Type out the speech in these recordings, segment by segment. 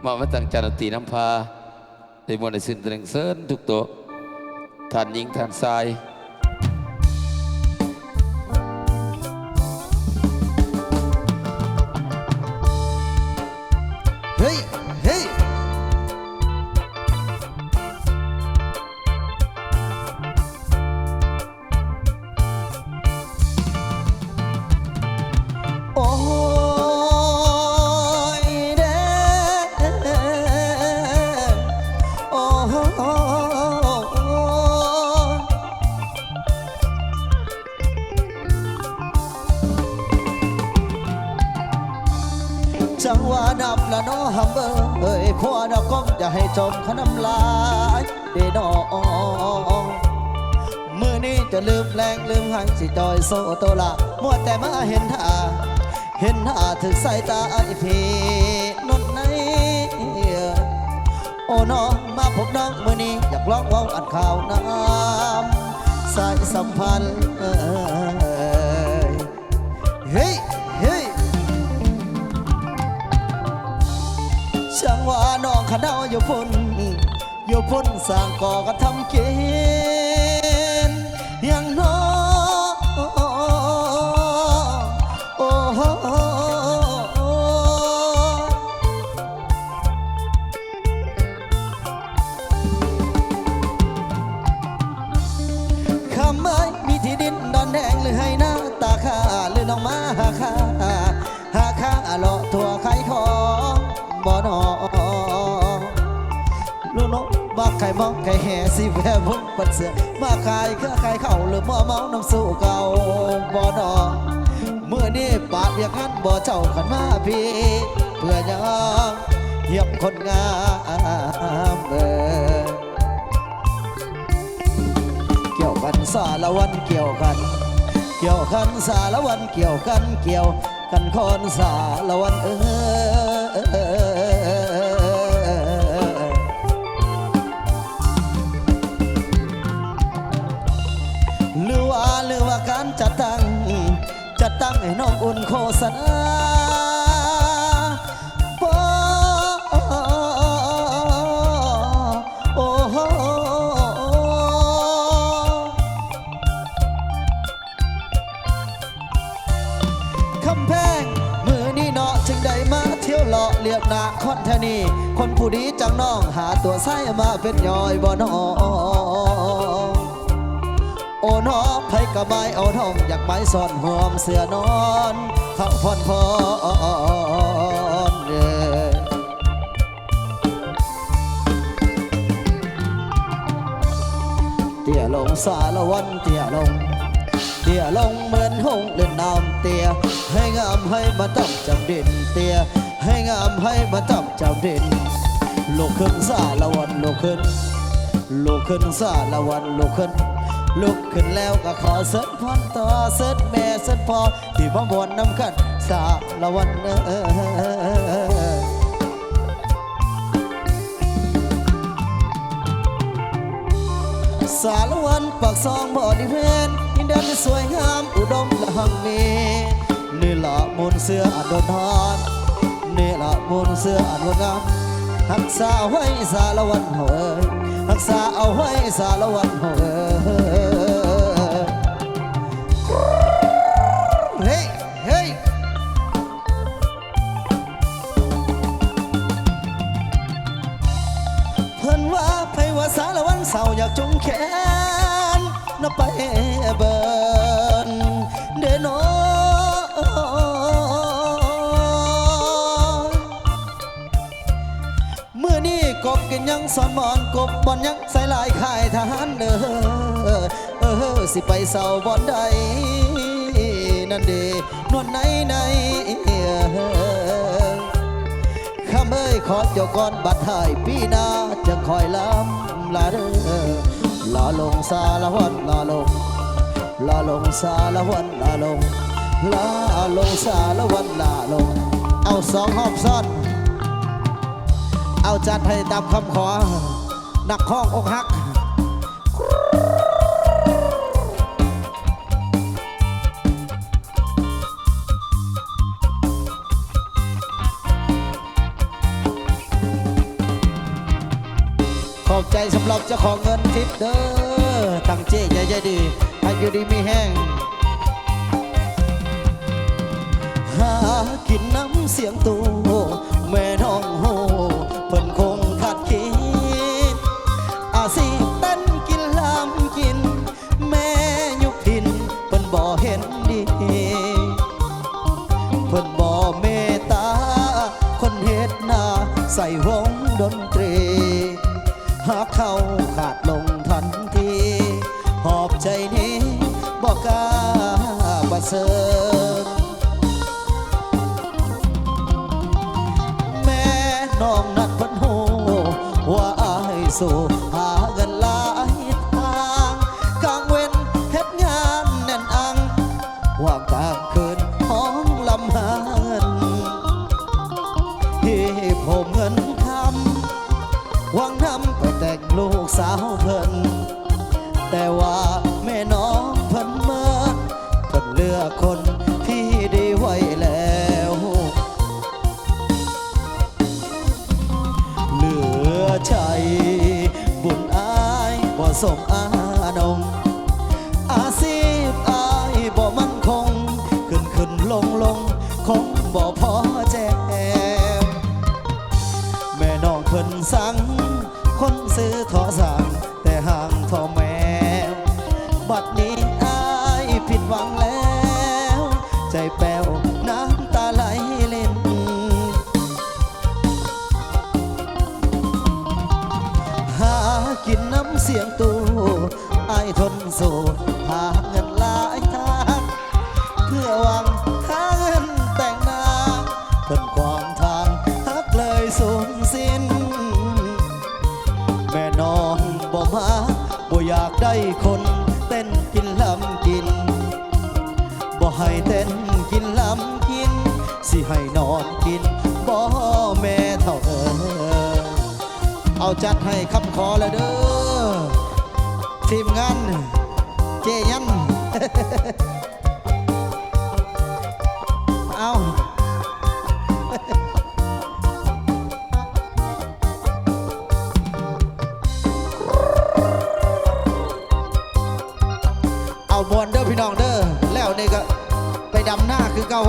มาตั้งจานตีน้ำพาได้มวลได้สิ้นตรึงเซินทุกโตะท่านหญิงท่านชายเฮ้ยเฮ้ยโอ้ยเด้โอ้จังหวะนับละน้อหำเอ้ยพอดอกก้มจะให้จมขน้ำลายเด้ดอกมือนี้จะลืมแรงลืมหังสิจอยโซโตละมัวแต่มาเห็นท่าถึงสายตาไอ้พี่นนไหนโอ้น้องมาพบน้องมือนี้อยากร้องเว้าอันข่าวน้ำสายสัมพันธ์เฮ้ยเฮ้ยช่างว่าน้องขนาวอยู่พุ่นสร้างก่อก็ทำกินอย่างน้อโอ้โหคำไม่มีที่ดินดอนแดงหรือให้หน้าตาข้าหรือน้องมาหาข้าเลาะทั่วไข่ของบ่นอลูกน้องมาไข่มองไข่แห่สิแววพุ่งปัดเสือมาขายเครือขายเข่าหรือมัวเมาน้ำสู้เก่าบ่นอเมื่อนี้ปากเรียกงั้นบ่เจ้าขันมาพี่เพื่อยังเยี่ยมคนงามเกี่ยวกันสารวันเกี่ยวกันสารวันเกี่ยวกันคนสารวันหรือว่าการจัดตั้งให้น้องอุ่นโฆษณาโอ้โหคำแพงมือนี้เนาะจึงได้มาเที่ยวเลาะเรียบหน้าคอนเทนีคนผู้ดีจังน้องหาตัวไส้มาเป็นย่อยบ่นอโอ้น้อไผกะไม้เอาทองอยากไม้ซ่อนห่วมเสือนอนข้างพอนเตี่ยลงสารวันเตี่ยลงเหมือนหงเล่นน้ำเตี่ยให้งามให้มาตับจับดินเตี่ยให้งามให้มาตับจับดินลูกขึ้นสารวันลูกขึ้นสารวันลุกขึ้นแล้วก็ขอเสิร์ฟพรต่อเสิร์ฟแม่เสิร์ฟพ่อที่พ่อมวนน้ำกันสารวันสารวันปากซองบ่อดิเพนดินแดนที่สวยงามอุดมและหังมีนี่ละมูลเสืออันโดนทอนนี่ละมูลเสืออันงดงามรักษาไว้สารวันเฮ้ยรักษาเอาไว้สารวันเฮ้ยเฮ้ยเพิ่นว่าไผว่าสารวันเศร้าอยากจงแขนนับไปเบิ่นเด้อน้อมื้อนี้กบกินยังสอนมอนกบบอนยังใส่ลายค่ายทหารเด้อสิไปเศร้าบอนใดนั่นเด้นวลในข้าเอ้ยขอเจ้าก่อนบัดถ่ายปีหน้าจะคอยล้ำลาเด้อลาลงสารวันลาลงสารวันลาลงสารวันลาลงเอาสองหอบซ่อนเอาจัดให้ตามคำขอนักข้องอกหัก เ อบใจสำหรับเจ้าของเงินทิปเด้อตั้งเจ๊ใหญ่ๆดีให้อยู่ดีมีแห้งหากินน้ำเสียงตูแม่น้องโหเพิ่นคงขาดคิดอาสิเต้นกินลำกินแม่ยุบดินเพิ่นบ่เห็นดีเพิ่นบ่เมตตาคนเฮ็ดนาใส่วงดนตรีหากเขาขาดลงทันทีหอบใจนี้บอกกล้าบัดเซิงแม่น้องนัดเพิ่นโหว่าอายสู่หาเงินหลายทางกลางเว้นเฮ็ดงานแน่นอังว่างกลางคืนห้องลำหาเงินที่ผมเงินคำหวังนำไปแต่งลูกสาวเพิ่นแต่ว่าแม่น้องเพิ่นเมื่อเพิ่นเลือกคนที่ดีไว้แล้วเหลือใจบุญอายบ่สมอานงอาชีพอายบ่มั่นคงขึ้นลงคงบ่พอแจวแม่น้องเพิ่นสั่งคนซื้อทอสั่งแต่ห่างทอแมวบัดนี้อายผิดหวังแล้วใจแป้วน้ำตาไหลเล่นหากินน้ำเสียงตูอายทนสู้หาเงินหลายทางเพื่อหวังหาเงินแต่งงานเพิ่นขวางทางฮักเลยสูญสิ้นแม่น้องบ่มาบ่อยากได้คนเต้นกินลำกินบ่ให้เต้นกินลำกินสิให้นอนกินบ่แม่เท่าเอาจัดให้คำขอแล้วเด้อทีมงานเจยัน เอาเอาบอลเด้อพี่น้องเด้อแล้วนี่ก็ไปดำหน้าคือเก่า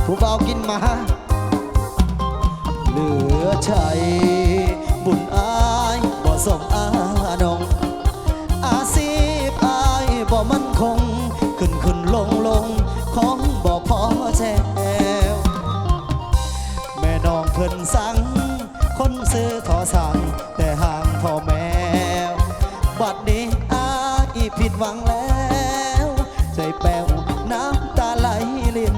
ผู้เบากินมาเหลือใจบุญอายบ่สมอานงอาชีพอายบ่มั่นคงขึ้นลงของบ่พอแจวแม่น้องเพิ่นสั่งคนซื้อทอสั่งแต่ห่างทอแมวบัดนี้อายผิดหวังแล้วใจแป้วน้ำตาไหลลิน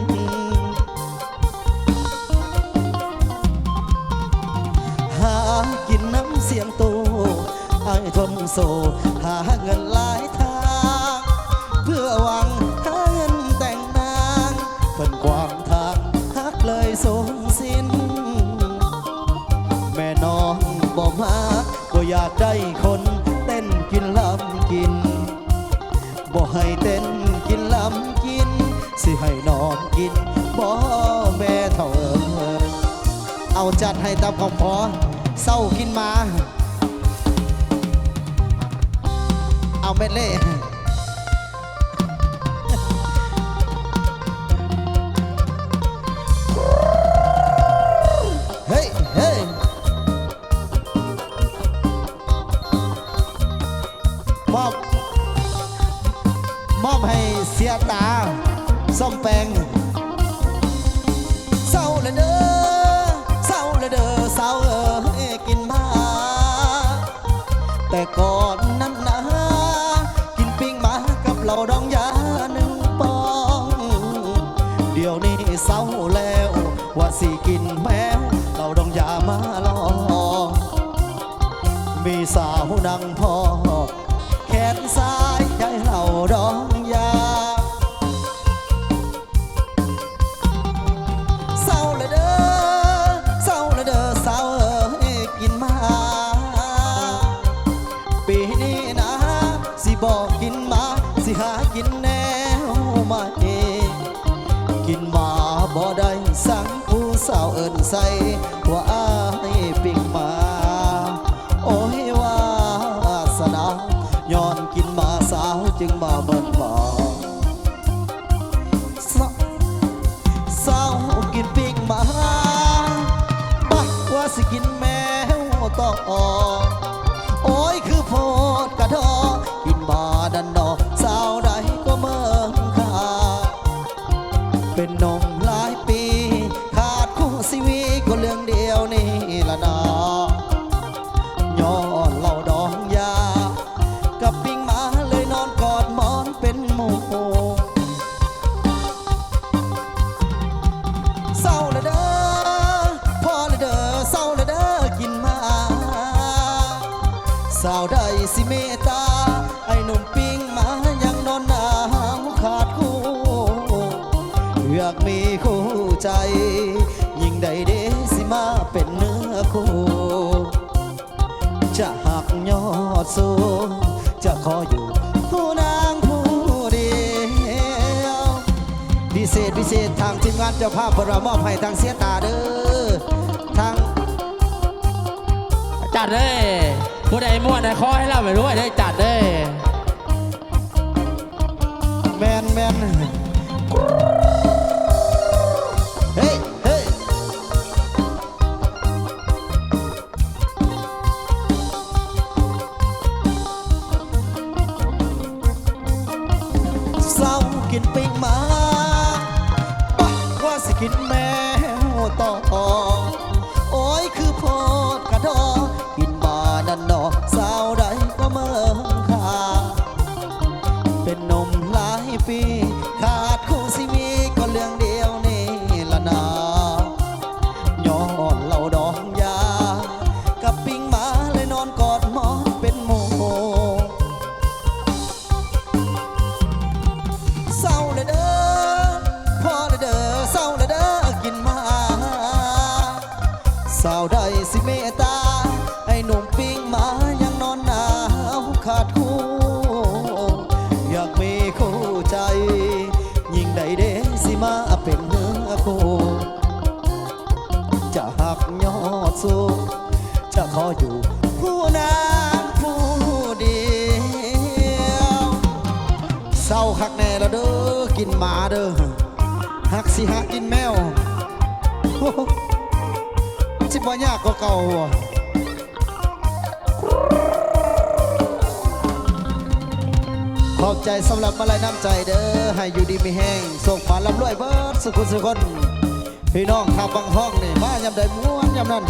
หากินน้ำเสียงตูไอ้ทนโซหาเงินหลายทางเพื่อหวังหาเงินแต่งนางเพิ่นกวางทางฮักเลยสูญสิ้นแม่น้องบ่มาบ่อยากได้คนเต้นกินลำกินบ่ให้เต้นกินลำกินสิให้นอนกินบ่แม่เท่าเอาจัดให้ตามคำขอเศร้ากินมาเอาเม็ดเล่เฮ้ยเฮ้ยมอบให้เสียตาส้มแปงเศร้าเลยเด้อเศร้าเลยเด้อเศร้ากินมาแต่ก่อนนั้นนะกินปิ้งมากับเหล้าดองยาหนึ่งปองเดี๋ยวนี้เศร้าแล้วว่าสิกินแมวเหล้าดองยามาลองมีสาวนั่งพอแขนซ้ายใจเหล้าดองยาเศร้าเลยเด้อเศร้าเลยเด้อเศร้ากินมาปีนี้นะสิบอกกินมาสิหากินแนวใหม่กินมาบ่ได้สั่งผู้สาวเอิ้นใส่ว่าอายปิ้งมา สิเมตตาไอ้หนุ่มปิ้งมายังนอนหนาวขาดคู่อยากมีคู่ใจยิ่งใดเดสิมาเป็นเนื้อคู่จะหักยอดสูงจะขออยู่ผู้นางผู้เดียวพิเศษทางทีมงานเจ้าภาพพระมอบให้ทางเสียตาเด้อทาง จัดเลยผู้ใดม่วนใดขอให้เราไปด้วยได้จัดเลย แมนเฮ้ยเศร้ากินปิ้งมาปะว่าสิกินแมวต่อโอ้ยคือโพดกระดอกินบานันดอสาวใดก็เมืองคาเป็นนมหลายปีขาดคู่สิมีก็เรื่องเดียวนี่ละนาย้อนเหล่าดองยากับปิ้งมาเลยนอนกอดหมอนเป็นโมเศร้าเลยเด้อพอเลยเด้อเศร้าเลยเด้อกินมาสาวใดสิเมตตาไอ้หนุ่มปิ้งมายังนอนหนาวขาดคู่อยากมีคู่ใจยิ่งใดเดสิมาเป็นเนื้อคู่จะหักยอดสูงจะขออยู่ผู้นางผู้เดียวเศร้าคักแน่แล้วเด้อกินหมาเด้อหักสิหักกินแมวสิบ่ยากกว่าเก่าขอบใจสำหรับมาลัยน้ำใจเด้อให้อยู่ดีมีแห้งส่งมาลำรวยเบิดสุขุสุขคนพี่น้องขับบางห้องนี่มายำใดม้วนยำนั้น